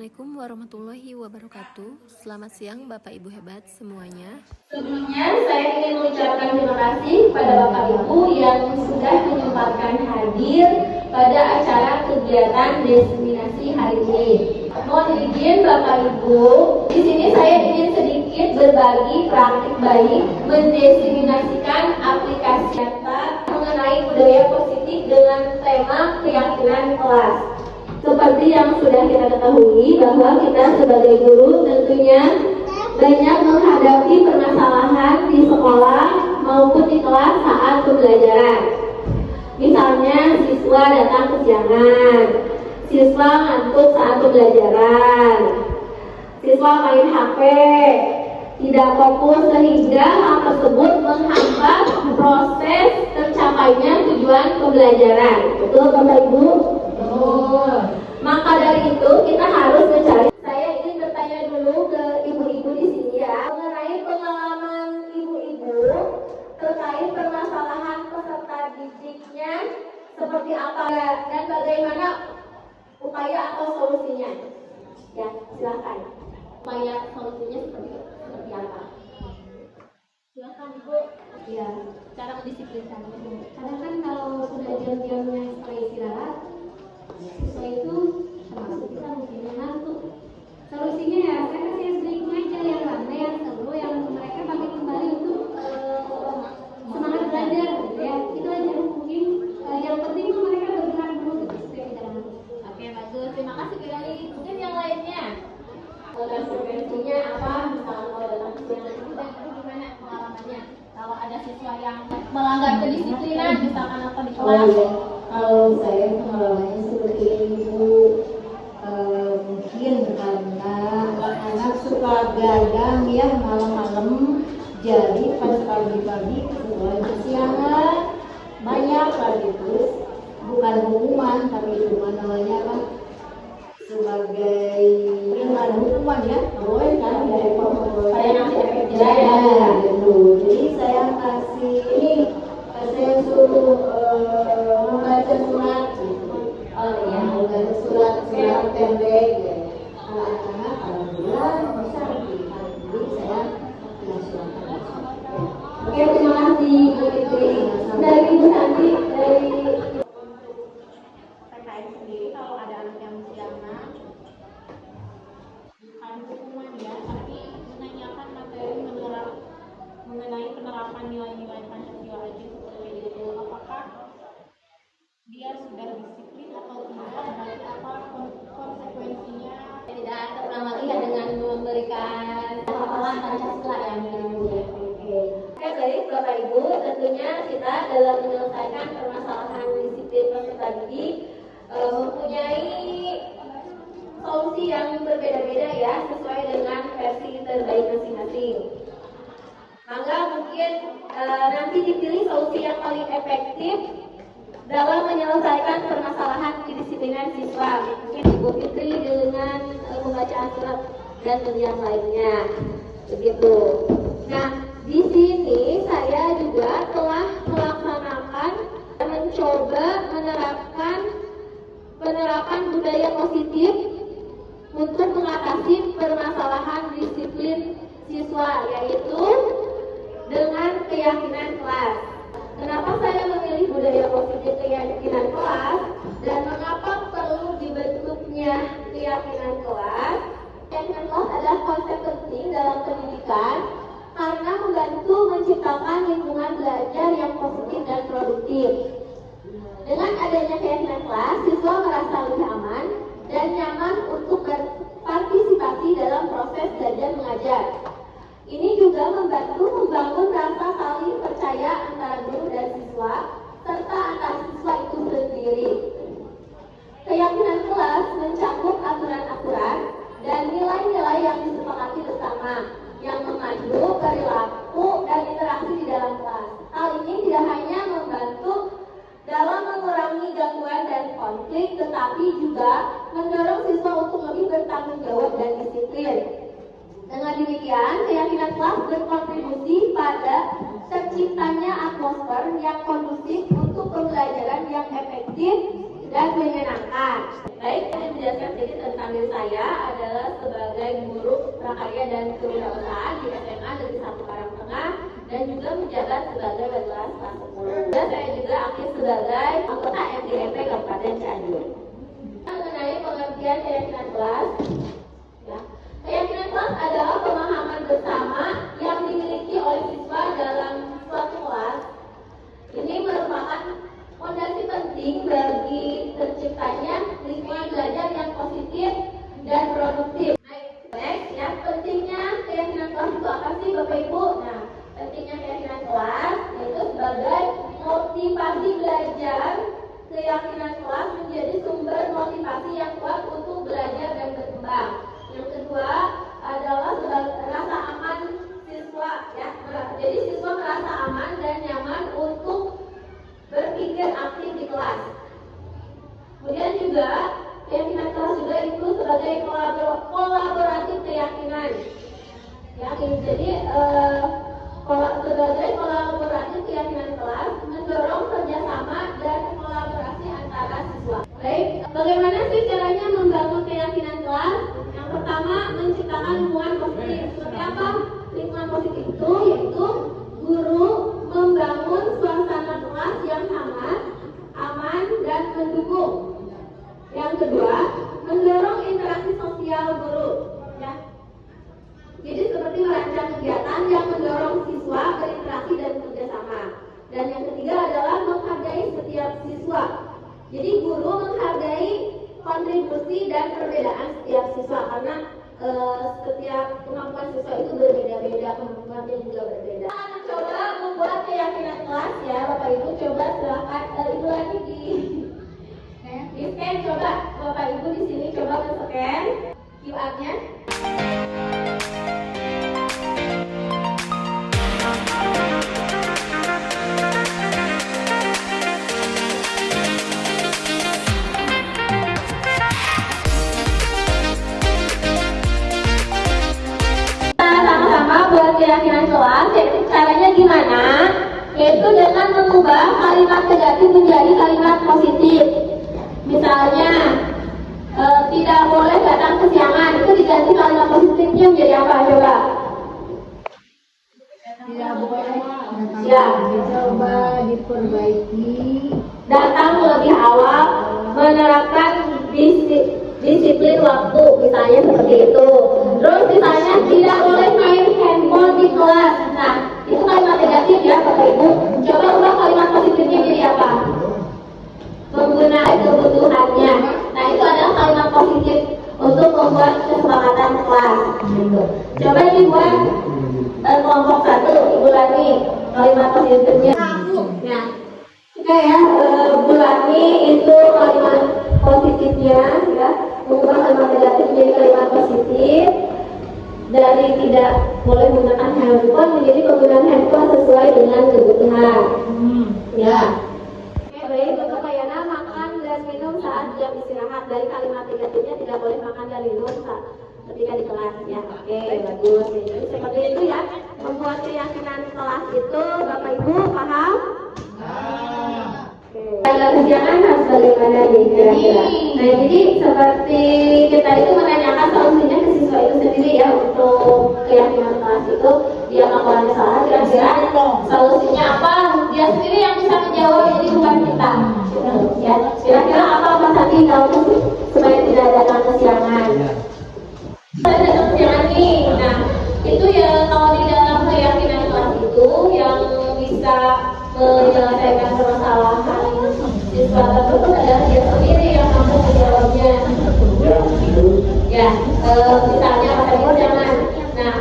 Assalamualaikum warahmatullahi wabarakatuh. Selamat siang Bapak Ibu hebat semuanya. Sebelumnya saya ingin mengucapkan terima kasih kepada Bapak Ibu yang sudah menyempatkan hadir pada acara kegiatan diseminasi hari ini. Mohon izin Bapak Ibu, di sini saya ingin sedikit berbagi praktik baik mendiseminasikan aplikasi data mengenai budaya positif dengan tema keyakinan kelas. Seperti yang sudah kita ketahui bahwa kita sebagai guru tentunya banyak menghadapi permasalahan di sekolah maupun di kelas saat pembelajaran. Misalnya siswa datang kesiangan, siswa ngantuk saat pembelajaran, siswa main HP, tidak fokus sehingga hal tersebut menghambat proses tercapainya tujuan pembelajaran. Betul Bapak Ibu? Maka dari itu kita harus mencari. Saya ingin bertanya dulu ke ibu-ibu di sini ya, mengenai pengalaman ibu-ibu terkait permasalahan peserta didiknya seperti apa dan bagaimana upaya atau solusinya. Ya, silakan. Upaya solusinya seperti apa? Silakan Ibu. Ya, Cara mendisiplinkannya. kadang kan kalau sudah jam-jamnya setelah istirahat, siswa itu termasuk kita mungkin ngantuk. Solusinya ya, saya kasih sering ngajar yang ramai, yang seru, yang mereka bagi kembali untuk semangat belajar, gitu ya. Itu aja mungkin yang penting itu mereka bergerak dulu gitu, supaya tidak ngantuk. Oke, bagus. Terima kasih Kirani. Mungkin yang lainnya. Konsekuensinya apa? Misalnya kalau datang kesiangan itu gimana pengalamannya? Kalau ada siswa yang melanggar kedisiplinan, misalkan apa di kelas? Kalau saya pengalamannya seperti ini Bu, mungkin karena anak suka gadang ya malam-malam, jadi pas pagi-pagi setelah kesiangan banyak lagi terus bukan hukuman tapi itu namanya apa sebagai hukuman ya, boleh kan dari Saya nanti efek ya, jerah. gitu. Jadi saya kasih ini, saya suruh membaca surat gitu. Oh iya. Membaca surat pendek ya. Anak-anak alhamdulillah bisa dipilih. Jadi saya silakan. Oke, terima kasih Bu Fitri. Dari Ibu Santi, dari PKN sendiri kalau ada anak yang kesiangan bukan hukuman ya, tapi menanyakan materi mengenai penerapan nilai-nilai Pancasila aja seperti itu. Apakah dia sudah disiplin atau tidak, dan apa konsekuensinya. tidak terulang lagi ya dengan memberikan hafalan Pancasila yang mungkin ya. Oke, baik Bapak Ibu, tentunya kita dalam menyelesaikan permasalahan disiplin peserta didik mempunyai solusi yang berbeda-beda ya, sesuai dengan versi terbaik masing-masing. Maka mungkin nanti dipilih solusi yang paling efektif dalam menyelesaikan permasalahan kedisiplinan siswa. Mungkin Ibu Fitri dengan pembacaan surat dan yang lainnya. Begitu. Nah, di sini saya juga telah melaksanakan dan mencoba penerapan budaya positif untuk mengatasi permasalahan disiplin siswa, yaitu dengan keyakinan kelas. Kenapa saya memilih budaya positif keyakinan kelas dan mengapa perlu dibentuknya keyakinan kelas? Keyakinan kelas adalah konsep penting dalam pendidikan karena membantu menciptakan lingkungan belajar yang positif dan produktif. Dengan adanya keyakinan kelas, siswa merasa lebih aman dan nyaman untuk berpartisipasi dalam proses belajar mengajar. Ini juga membantu membangun rasa saling percaya antara guru dan siswa, serta antar siswa itu sendiri. Keyakinan kelas mencakup aturan-aturan dan nilai-nilai yang disepakati bersama, yang memandu perilaku dan interaksi di dalam kelas. Hal ini tidak hanya membantu dalam mengurangi gangguan dan konflik, tetapi juga mendorong siswa untuk lebih bertanggung jawab dan disiplin. Dengan demikian, keyakinan kelas berkontribusi pada terciptanya atmosfer yang kondusif untuk pembelajaran yang efektif dan menyenangkan. Baik, saya menjelaskan sedikit tentang diri saya adalah sebagai guru prakarya dan kewirausahaan di SMA Negeri 1 Karangtengah dan juga menjabat sebagai wali kelas 10. Dan saya juga aktif sebagai anggota MDMP Kabupaten Cianjur. Mengenai pengertian keyakinan kelas, ya. Keyakinan kelas adalah pemahaman bersama yang dimiliki oleh siswa dalam suatu kelas. Ini merupakan fondasi penting bagi terciptanya lingkungan belajar yang positif dan produktif. Next, ya, pentingnya keyakinan kelas itu apa sih Bapak Ibu? Nah, pentingnya keyakinan kelas yaitu sebagai motivasi belajar. Keyakinan kelas menjadi sumber motivasi yang kuat untuk belajar dan berkembang. Yang kedua adalah rasa aman siswa, ya. Jadi siswa merasa aman dan nyaman untuk berpikir aktif di kelas. Kemudian juga keyakinan kelas juga itu sebagai kolaboratif keyakinan. Ya, jadi sebagai kolaboratif keyakinan kelas mendorong kerjasama dan kolaborasi antara siswa. Baik, bagaimana sih caranya membangun keyakinan kelas? Yang pertama, menciptakan lingkungan positif. Seperti apa lingkungan positif itu? Yaitu guru membangun suasana kelas yang hangat, aman, dan mendukung. Yang kedua, mendorong interaksi sosial guru. Ya. Jadi seperti merancang kegiatan yang mendorong siswa berinteraksi dan bekerjasama. Dan yang ketiga adalah menghargai setiap siswa. Jadi guru menghargai kontribusi dan perbedaan setiap siswa karena setiap kemampuan siswa itu berbeda-beda, kemampuannya juga berbeda. Kita akan coba membuat keyakinan kelas ya Bapak Ibu, coba silakan Ibu lagi di scan, coba Bapak Ibu di sini coba scan QR-nya. Buat keyakinan kelas, yaitu caranya gimana? Yaitu dengan mengubah kalimat negatif menjadi kalimat positif. Misalnya, tidak boleh datang kesiangan, itu diganti kalimat positifnya menjadi apa? Coba. Tidak boleh. Ya. Coba diperbaiki. Datang lebih awal, menerapkan disiplin waktu, misalnya seperti itu. Terus misalnya tidak boleh main handphone di kelas. Nah, itu kalimat negatif ya Bapak Ibu. Coba ubah kalimat positifnya jadi apa? Menggunakan kebutuhannya. Nah, itu adalah kalimat positif untuk membuat kesepakatan kelas. Gitu. Coba dibuat kelompok 1, Ibu Lani, kalimat positifnya. Ya. Oke ya, Bu Lani itu kalimat positifnya ya, mengubah kalimat negatif menjadi kalimat positif. Dari tidak boleh menggunakan handphone menjadi penggunaan handphone sesuai dengan kebutuhan. Ya. Baik, untuk Kayana makan dan minum saat jam istirahat. Dari kalimat negatifnya tidak boleh makan dan minum saat ketika di kelas ya. Oke, bagus. Jadi seperti itu ya. Membuat keyakinan kelas itu Bapak Ibu paham? Kalau kesiangan harus bagaimana nih kira-kira? Nah, jadi seperti kita itu menanyakan solusinya ke siswa itu sendiri ya untuk keyakinan kelas itu dia melakukan salah, kira-kira solusinya apa? Dia sendiri yang bisa menjawab, jadi bukan kita. Ya, kira-kira apa tadi kalau supaya tidak datang kesiangan? Supaya datang kesiangan nih. Nah, itu ya kalau di dalam keyakinan kelas itu yang bisa menyelesaikan permasalahan siswa tersebut adalah dia sendiri yang mampu menjawabnya. Ya, misalnya apa tadi jangan. Nah,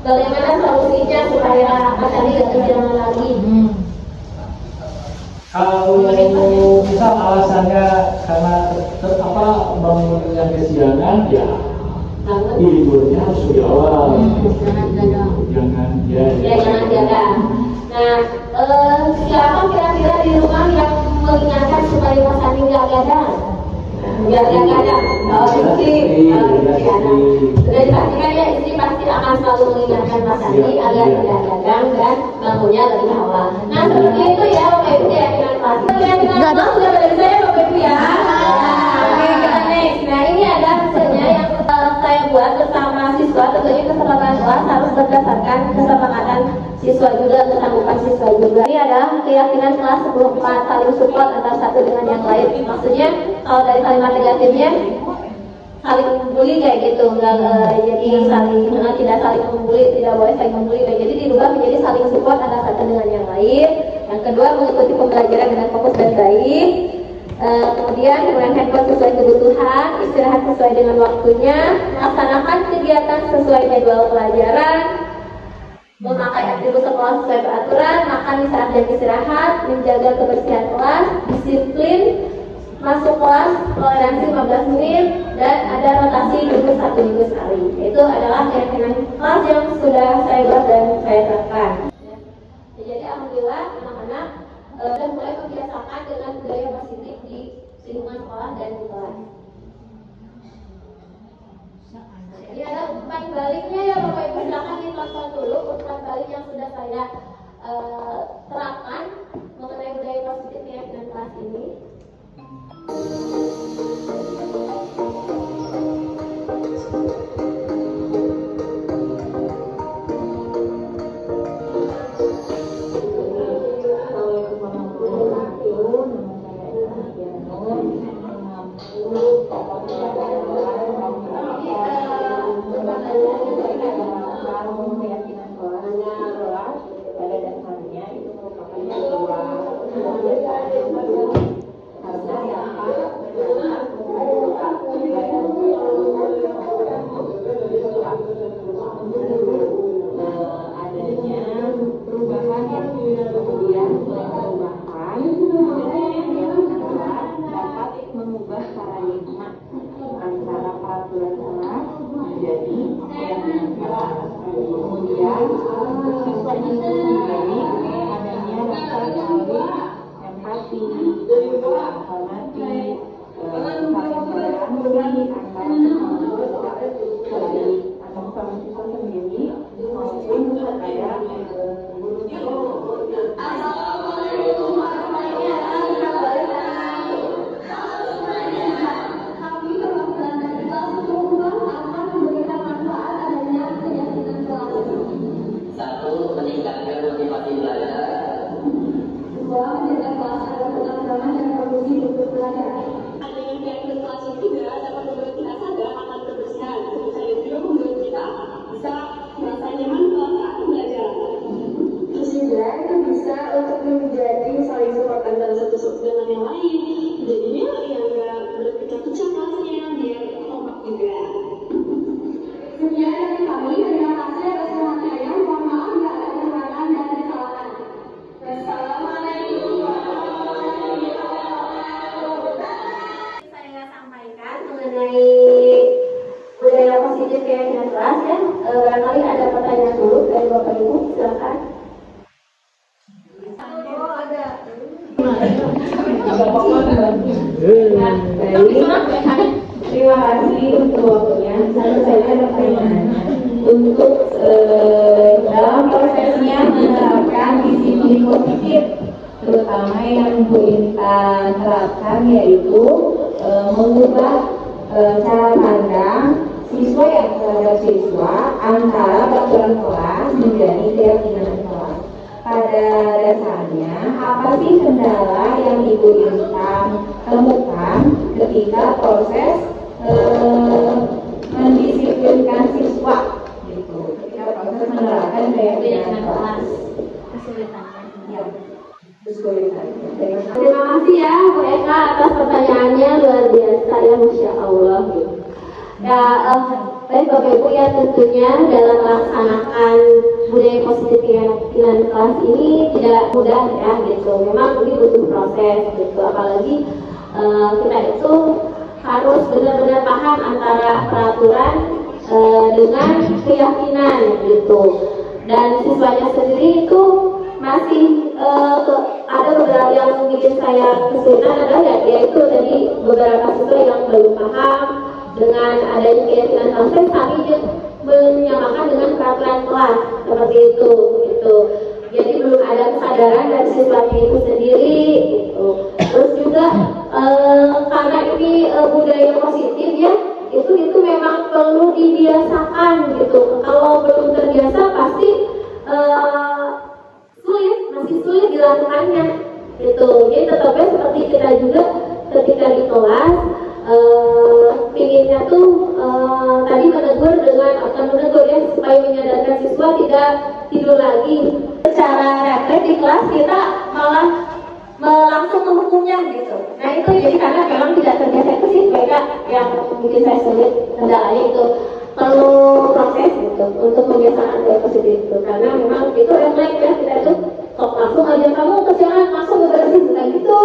bagaimana solusinya supaya apa tadi nggak terjadi lagi? Kalau misal alasannya karena bangun yang kesiangan ya liburnya harus di awal. Jangan jaga. Nah, siapa kira-kira di rumah yang mengingatkan supaya Mas Andi nggak gadang? Nggak gadang. Oh, istri. Sudah dipastikan ya, istri pasti akan selalu mengingatkan Mas Andi agar tidak gadang dan bangunnya lebih awal. Nah, seperti itu ya, Bapak Ibu keyakinan kelas. Keyakinan kelas sudah dari saya, Bapak Ibu ya. keselamatan kelas harus berdasarkan kesepakatan siswa juga, kesanggupan siswa juga. Ini adalah keyakinan kelas 14, saling support antara satu dengan yang lain. Maksudnya kalau dari kalimat negatifnya saling membuli kayak gitu, enggak jadi saling tidak saling membuli, tidak boleh saling membuli. Nah, jadi dirubah menjadi saling support antara satu dengan yang lain. Yang kedua, mengikuti pembelajaran dengan fokus dan baik. Kemudian menggunakan handphone sesuai kebutuhan, istirahat sesuai dengan waktunya, melaksanakan kegiatan sesuai jadwal pelajaran, memakai atribut sekolah sesuai peraturan, makan di saat jam istirahat, menjaga kebersihan kelas, disiplin, masuk kelas, toleransi 15 menit, dan ada rotasi duduk 1 minggu sekali. Itu adalah keyakinan kelas yang sudah saya buat dan saya terapkan. Jadi alhamdulillah anak-anak sudah mulai membiasakan dengan budaya positif di lingkungan sekolah dan di kelas. Jadi ada umpan baliknya ya Bapak Ibu, silakan ditonton dulu umpan balik yang sudah saya terapkan mengenai budaya positif keyakinan kelas ini. Barangkali ada pertanyaan dulu dari Bapak Ibu, silakan. Terima kasih untuk waktunya. Saya ada pertanyaannya untuk dalam prosesnya menerapkan disiplin positif, terutama yang Bu Intan terapkan yaitu mengubah cara pandang siswa yang terhadap siswa antara peraturan kelas menjadi keyakinan kelas. Pada dasarnya, apa sih kendala yang Ibu Intan temukan ketika proses mendisiplinkan siswa, gitu? Ketika proses menerapkan keyakinan kelas, kesulitannya. Terima kasih ya Bu Eka atas pertanyaannya, luar biasa ya, Masya Allah. Ya, baik Bapak Ibu ya, tentunya dalam melaksanakan budaya positif keyakinan kelas ini tidak mudah ya gitu. Memang ini butuh proses gitu, apalagi kita itu harus benar-benar paham antara peraturan dengan keyakinan gitu. Dan siswanya sendiri itu masih ada beberapa yang bikin saya kesulitan adalah yaitu tadi beberapa siswa yang belum paham dengan adanya keyakinan kelas, kami menyamakan dengan peraturan kelas seperti itu gitu. Jadi belum ada kesadaran dari siswanya itu sendiri gitu. Terus juga karena ini budaya positif ya, itu memang perlu dibiasakan gitu. Kalau belum terbiasa pasti masih sulit dilakukannya gitu. Jadi tetapnya seperti kita juga ketika di kelas pinginnya tuh tadi menegur ya supaya menyadarkan siswa tidak tidur lagi. Secara refleks di kelas kita malah langsung menghukumnya gitu. Nah itu jadi karena memang tidak terbiasa, itu sih mereka yang bikin saya sulit kendalanya itu. Perlu proses gitu untuk membiasakan gaya positif itu, karena memang itu refleks ya, kita itu langsung aja kamu kesiangan langsung beberesin, bukan gitu.